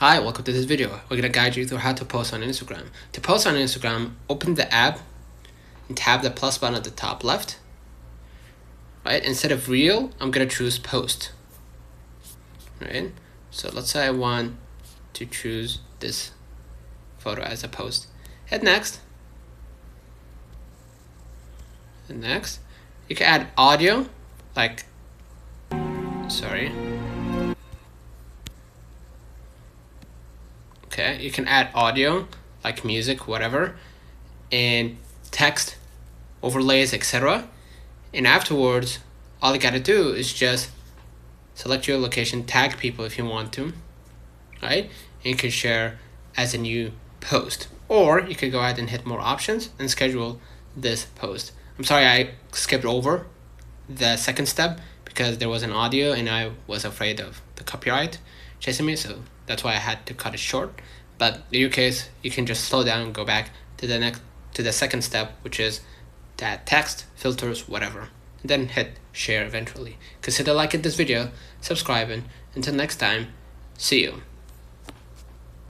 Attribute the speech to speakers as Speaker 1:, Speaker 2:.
Speaker 1: Hi, welcome to this video. We're going to guide you through how to post on Instagram. To post on Instagram, open the app and tap the plus button at the top left. Right? Instead of reel, I'm going to choose post. Right? So let's say I want to choose this photo as a post. Hit next. And next. You can add audio, like, Okay, you can add audio, like music, whatever, and text, overlays, etc. And afterwards, all you gotta do is just select your location, tag people if you want to, right? And you can share as a new post. Or you could go ahead and hit more options and schedule this post. I'm sorry I skipped over the second step because there was an audio and I was afraid of the copyright chasing me, so that's why I had to cut it short. But in your case, you can just slow down and go back to the second step, which is to add text, filters, whatever. And then hit share eventually. Consider liking this video, subscribing. Until next time, see you.